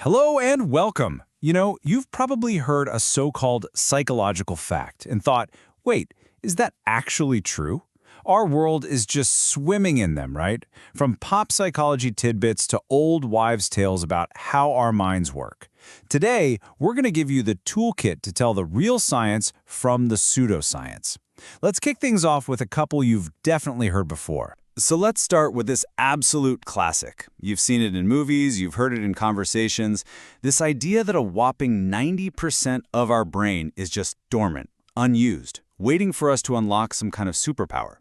Hello and welcome. You've probably heard a so-called psychological fact and thought, wait, is that actually true? Our world is just swimming in them, right? From pop psychology tidbits to old wives' tales about how our minds work. Today, we're going to give you the toolkit to tell the real science from the pseudoscience. Let's kick things off with a couple you've definitely heard before. So let's start with this absolute classic. You've seen it in movies, you've heard it in conversations. This idea that a whopping 90% of our brain is just dormant, unused, waiting for us to unlock some kind of superpower.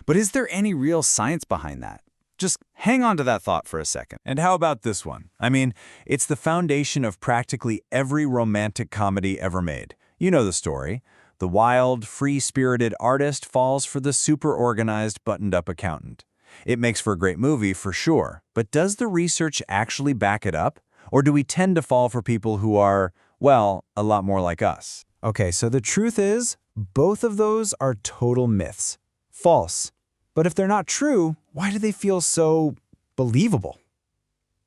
But is there any real science behind that? Just hang on to that thought for a second. And how about this one? It's the foundation of practically every romantic comedy ever made. You know the story. The wild, free-spirited artist falls for the super-organized, buttoned-up accountant. It makes for a great movie, for sure. But does the research actually back it up? Or do we tend to fall for people who are, well, a lot more like us? Okay, so the truth is, both of those are total myths. False. But if they're not true, why do they feel so believable?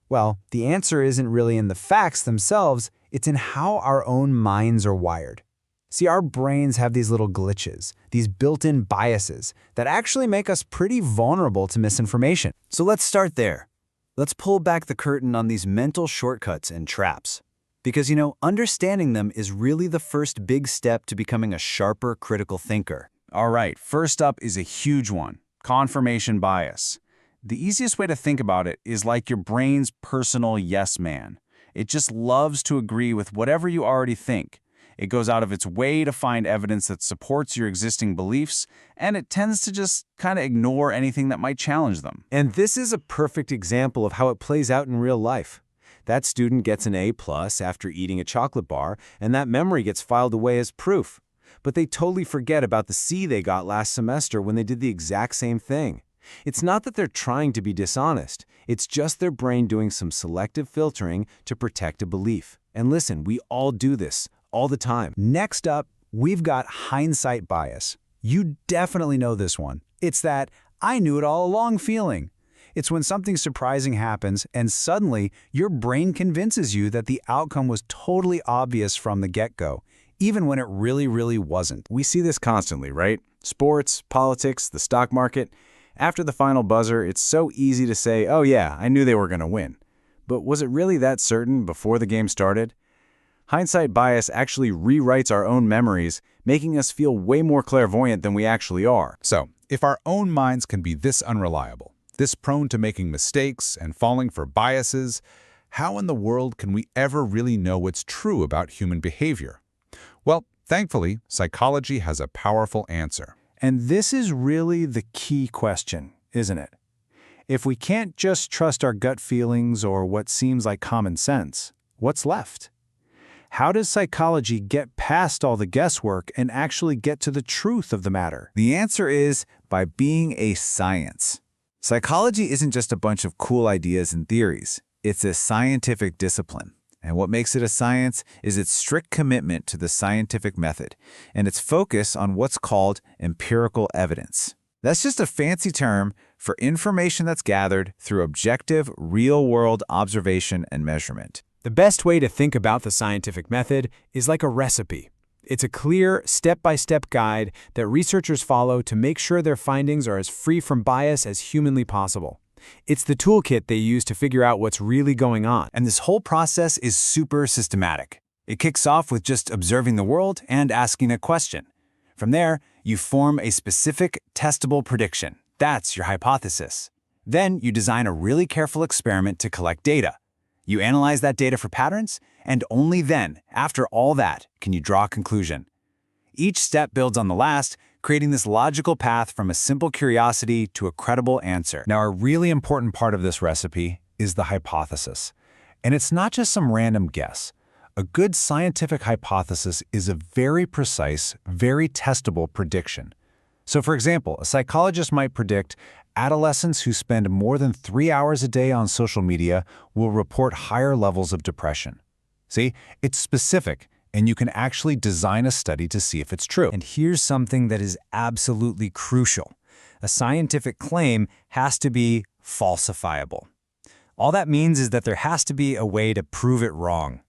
Well, the answer isn't really in the facts themselves, it's in how our own minds are wired. See, our brains have these little glitches, these built-in biases that actually make us pretty vulnerable to misinformation. So let's start there. Let's pull back the curtain on these mental shortcuts and traps. Because, understanding them is really the first big step to becoming a sharper, critical thinker. All right, first up is a huge one, confirmation bias. The easiest way to think about it is like your brain's personal yes man. It just loves to agree with whatever you already think. It goes out of its way to find evidence that supports your existing beliefs, and it tends to just kind of ignore anything that might challenge them. And this is a perfect example of how it plays out in real life. That student gets an A+ after eating a chocolate bar, and that memory gets filed away as proof. But they totally forget about the C they got last semester when they did the exact same thing. It's not that they're trying to be dishonest. It's just their brain doing some selective filtering to protect a belief. And listen, we all do this all the time. Next up, we've got hindsight bias. You definitely know this one. It's that I knew it all along feeling. It's when something surprising happens and suddenly your brain convinces you that the outcome was totally obvious from the get-go, even when it really wasn't. We see this constantly, right? Sports, politics, the stock market. After the final buzzer, it's so easy to say, oh yeah, I knew they were going to win. But was it really that certain before the game started? Hindsight bias actually rewrites our own memories, making us feel way more clairvoyant than we actually are. So, if our own minds can be this unreliable, this prone to making mistakes and falling for biases, how in the world can we ever really know what's true about human behavior? Well, thankfully, psychology has a powerful answer. And this is really the key question, isn't it? If we can't just trust our gut feelings or what seems like common sense, what's left? How does psychology get past all the guesswork and actually get to the truth of the matter? The answer is by being a science. Psychology isn't just a bunch of cool ideas and theories. It's a scientific discipline. And what makes it a science is its strict commitment to the scientific method and its focus on what's called empirical evidence. That's just a fancy term for information that's gathered through objective, real-world observation and measurement. The best way to think about the scientific method is like a recipe. It's a clear, step-by-step guide that researchers follow to make sure their findings are as free from bias as humanly possible. It's the toolkit they use to figure out what's really going on. And this whole process is super systematic. It kicks off with just observing the world and asking a question. From there, you form a specific, testable prediction. That's your hypothesis. Then you design a really careful experiment to collect data. You analyze that data for patterns, and only then, after all that, can you draw a conclusion. Each step builds on the last, creating this logical path from a simple curiosity to a credible answer. Now, a really important part of this recipe is the hypothesis. And it's not just some random guess. A good scientific hypothesis is a very precise, very testable prediction. So, for example, a psychologist might predict adolescents who spend more than 3 hours a day on social media will report higher levels of depression. See, it's specific, and you can actually design a study to see if it's true. And here's something that is absolutely crucial. A scientific claim has to be falsifiable. All that means is that there has to be a way to prove it wrong.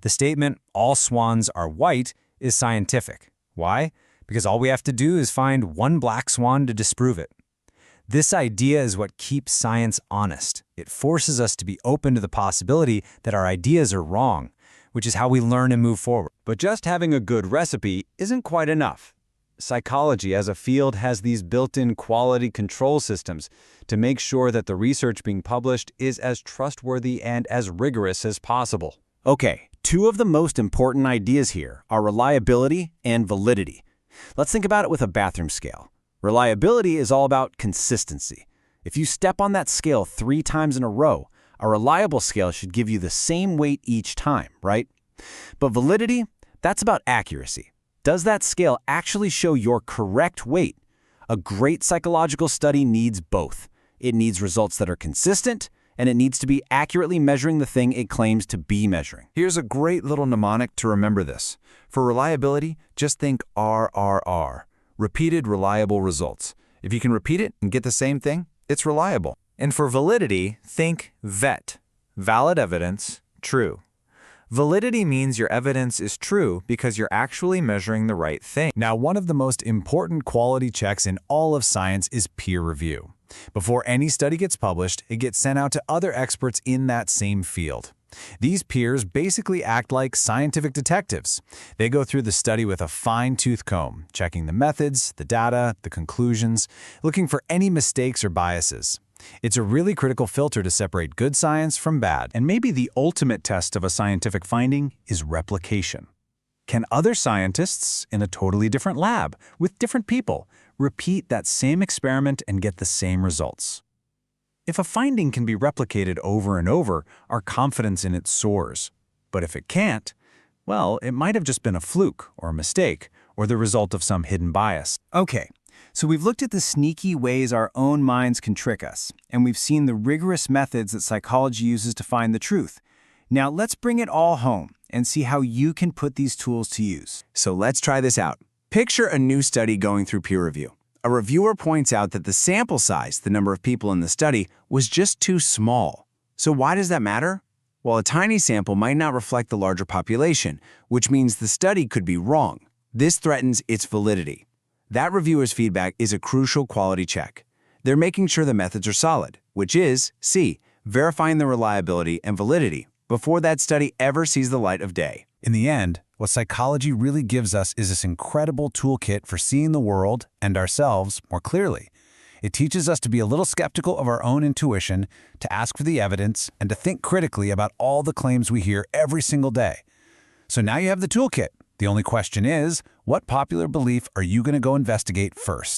The statement, all swans are white, is scientific. Why? Because all we have to do is find one black swan to disprove it. This idea is what keeps science honest. It forces us to be open to the possibility that our ideas are wrong, which is how we learn and move forward. But just having a good recipe isn't quite enough. Psychology as a field has these built-in quality control systems to make sure that the research being published is as trustworthy and as rigorous as possible. Okay, two of the most important ideas here are reliability and validity. Let's think about it with a bathroom scale. Reliability is all about consistency. If you step on that scale 3 times in a row, a reliable scale should give you the same weight each time, right? But validity, that's about accuracy. Does that scale actually show your correct weight? A great psychological study needs both. It needs results that are consistent, and it needs to be accurately measuring the thing it claims to be measuring. Here's a great little mnemonic to remember this. For reliability, just think RRR. Repeated reliable results. If you can repeat it and get the same thing, it's reliable. And for validity, think VET. Valid evidence, true. Validity means your evidence is true because you're actually measuring the right thing. Now, one of the most important quality checks in all of science is peer review. Before any study gets published, it gets sent out to other experts in that same field. These peers basically act like scientific detectives. They go through the study with a fine-tooth comb, checking the methods, the data, the conclusions, looking for any mistakes or biases. It's a really critical filter to separate good science from bad. And maybe the ultimate test of a scientific finding is replication. Can other scientists in a totally different lab with different people repeat that same experiment and get the same results? If a finding can be replicated over and over, our confidence in it soars. But if it can't, well, it might have just been a fluke or a mistake or the result of some hidden bias. Okay, so we've looked at the sneaky ways our own minds can trick us, and we've seen the rigorous methods that psychology uses to find the truth. Now let's bring it all home and see how you can put these tools to use. So let's try this out. Picture a new study going through peer review. A reviewer points out that the sample size, the number of people in the study, was just too small. So why does that matter? Well, a tiny sample might not reflect the larger population, which means the study could be wrong. This threatens its validity. That reviewer's feedback is a crucial quality check. They're making sure the methods are solid, which is, C, verifying the reliability and validity before that study ever sees the light of day. In the end, what psychology really gives us is this incredible toolkit for seeing the world and ourselves more clearly. It teaches us to be a little skeptical of our own intuition, to ask for the evidence, and to think critically about all the claims we hear every single day. So now you have the toolkit. The only question is, what popular belief are you going to go investigate first?